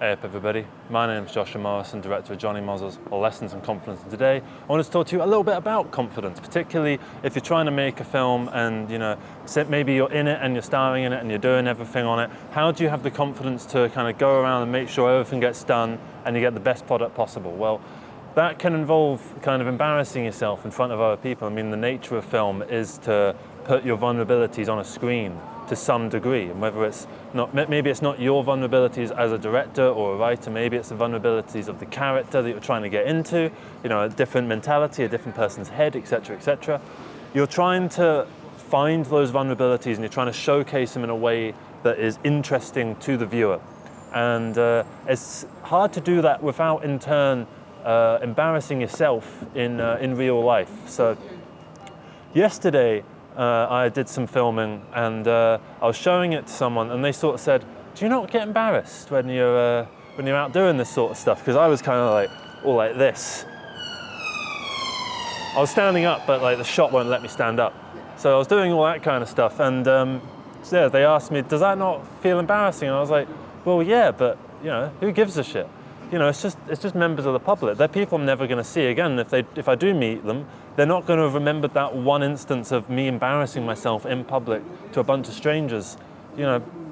Hey up everybody, my name is Joshua Morrison, director of Johnny Moz's Lessons in Confidence, and today I wanted to talk to you a little bit about confidence, particularly if you're trying to make a film and maybe you're in it and you're starring in it and you're doing everything on it. How do you have the confidence to kind of go around and make sure everything gets done and you get the best product possible? Well, that can involve kind of embarrassing yourself in front of other people. I mean, the nature of film is to put your vulnerabilities on a screen to some degree, and whether it's not, maybe it's not your vulnerabilities as a director or a writer, maybe it's the vulnerabilities of the character that you're trying to get into, a different mentality, a different person's head, etc., etc. You're trying to find those vulnerabilities and you're trying to showcase them in a way that is interesting to the viewer. And it's hard to do that without, in turn, embarrassing yourself in real life. So yesterday, I did some filming and I was showing it to someone and they sort of said, do you not get embarrassed when you're out doing this sort of stuff? Because I was kind of like, all like this. I was standing up, but like the shot won't let me stand up. So I was doing all that kind of stuff and so yeah, they asked me, does that not feel embarrassing? And I was like, well, yeah, but who gives a shit? It's just members of the public. They're people I'm never going to see again. If I do meet them, they're not going to have remembered that one instance of me embarrassing myself in public to a bunch of strangers,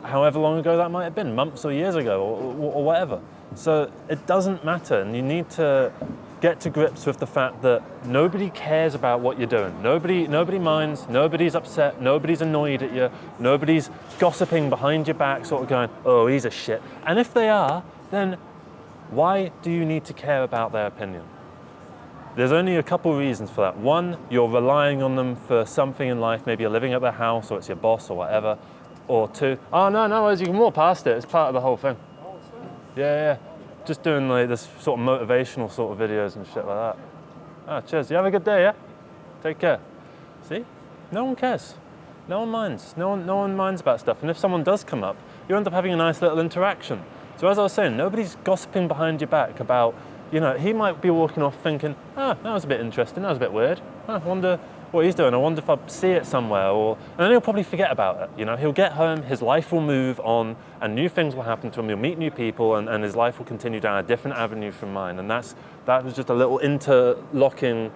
however long ago that might have been, months or years ago or whatever. So it doesn't matter, and you need to get to grips with the fact that nobody cares about what you're doing. Nobody minds, nobody's upset, nobody's annoyed at you, nobody's gossiping behind your back, sort of going, oh, he's a shit. And if they are, then why do you need to care about their opinion? There's only a couple reasons for that. One, you're relying on them for something in life. Maybe you're living at their house or it's your boss or whatever. Or two, oh no, you can walk past it. It's part of the whole thing. Yeah. Just doing like this sort of motivational sort of videos and shit like that. Ah, cheers. You have a good day, yeah? Take care. See? No one cares. No one minds. No one minds about stuff. And if someone does come up, you end up having a nice little interaction. So as I was saying, nobody's gossiping behind your back about, he might be walking off thinking, that was a bit interesting, that was a bit weird. I wonder what he's doing, I wonder if I see it somewhere, and then he'll probably forget about it. He'll get home, his life will move on, and new things will happen to him, he'll meet new people, and his life will continue down a different avenue from mine. And that was just a little interlocking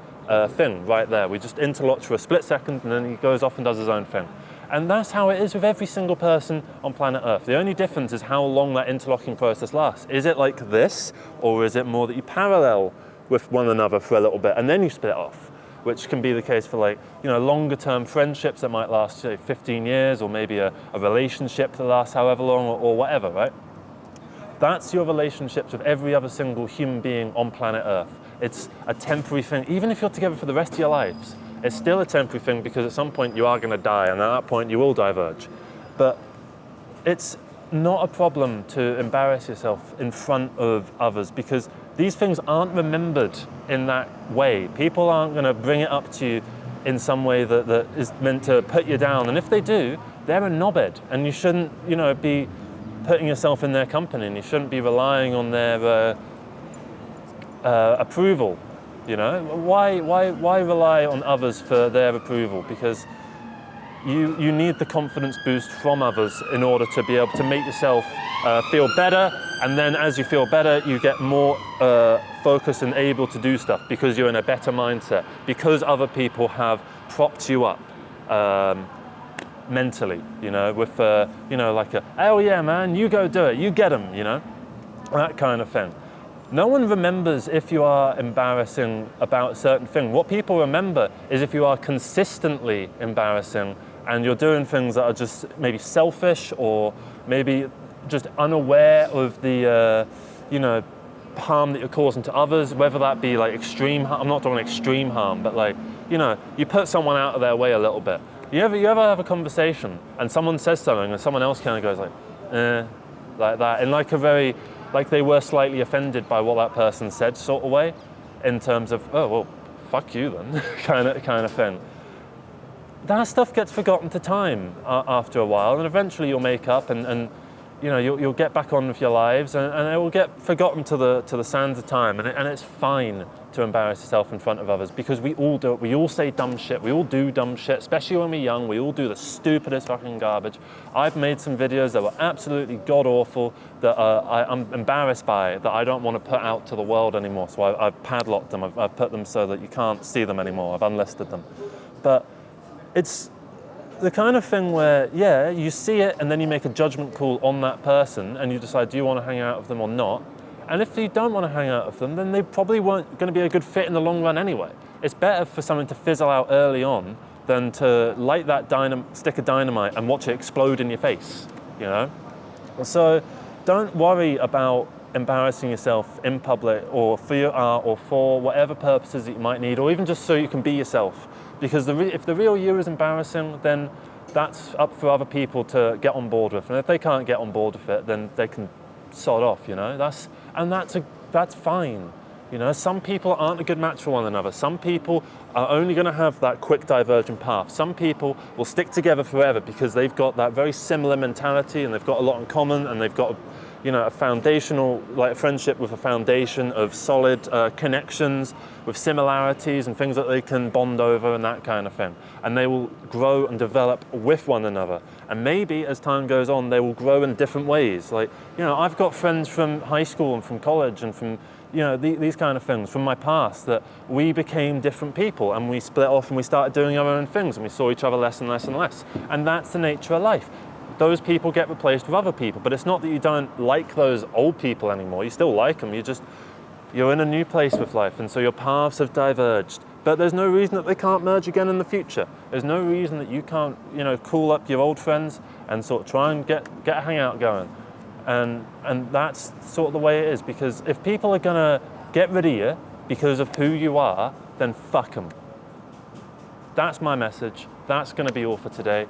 thing right there. We just interlocked for a split second, and then he goes off and does his own thing. And that's how it is with every single person on planet Earth. The only difference is how long that interlocking process lasts. Is it like this, or is it more that you parallel with one another for a little bit and then you split off? Which can be the case for longer term friendships that might last 15 years, or maybe a relationship that lasts however long or whatever, right? That's your relationships with every other single human being on planet Earth. It's a temporary thing, even if you're together for the rest of your lives. It's still a temporary thing because at some point you are going to die, and at that point you will diverge. But it's not a problem to embarrass yourself in front of others, because these things aren't remembered in that way. People aren't going to bring it up to you in some way that is meant to put you down. And if they do, they're a knobhead, and you shouldn't, be putting yourself in their company, and you shouldn't be relying on their approval. Why rely on others for their approval? Because you need the confidence boost from others in order to be able to make yourself feel better, and then as you feel better, you get more focused and able to do stuff because you're in a better mindset, because other people have propped you up mentally, with like oh yeah man, you go do it, you get them, that kind of thing. No one remembers if you are embarrassing about a certain thing. What people remember is if you are consistently embarrassing and you're doing things that are just maybe selfish, or maybe just unaware of the, harm that you're causing to others, whether that be like extreme harm. I'm not talking extreme harm, but you put someone out of their way a little bit. You ever have a conversation and someone says something and someone else kind of goes like that, in like a very, like they were slightly offended by what that person said sort of way, in terms of, oh, well, fuck you then, kind of thing. That stuff gets forgotten to time after a while, and eventually you'll make up and you'll get back on with your lives, and it will get forgotten to the sands of time, and it's fine to embarrass yourself in front of others, because we all do it. We all say dumb shit. We all do dumb shit, especially when we're young. We all do the stupidest fucking garbage. I've made some videos that were absolutely god awful that I'm embarrassed by, that I don't want to put out to the world anymore. So I've padlocked them. I've put them so that you can't see them anymore. I've unlisted them. But it's the kind of thing where, yeah, you see it and then you make a judgment call on that person and you decide, do you want to hang out with them or not? And if you don't want to hang out with them, then they probably weren't going to be a good fit in the long run anyway. It's better for something to fizzle out early on than to light that stick of dynamite and watch it explode in your face, you know? So don't worry about embarrassing yourself in public or for your art or for whatever purposes that you might need, or even just so you can be yourself. Because if the real you is embarrassing, then that's up for other people to get on board with. And if they can't get on board with it, then they can sod off, you know? That's fine. You know, some people aren't a good match for one another. Some people are only going to have that quick divergent path. Some people will stick together forever because they've got that very similar mentality and they've got a lot in common, and they've got a foundational, like a friendship with a foundation of solid connections with similarities and things that they can bond over and that kind of thing. And they will grow and develop with one another. And maybe as time goes on, they will grow in different ways. Like, I've got friends from high school and from college and from, these kind of things from my past, that we became different people and we split off and we started doing our own things and we saw each other less and less and less. And that's the nature of life. Those people get replaced with other people, but it's not that you don't like those old people anymore. You still like them. You're in a new place with life, and so your paths have diverged. But there's no reason that they can't merge again in the future. There's no reason that you can't, call up your old friends and sort of try and get a hangout going. And that's sort of the way it is, because if people are gonna get rid of you because of who you are, then fuck them. That's my message. That's going to be all for today.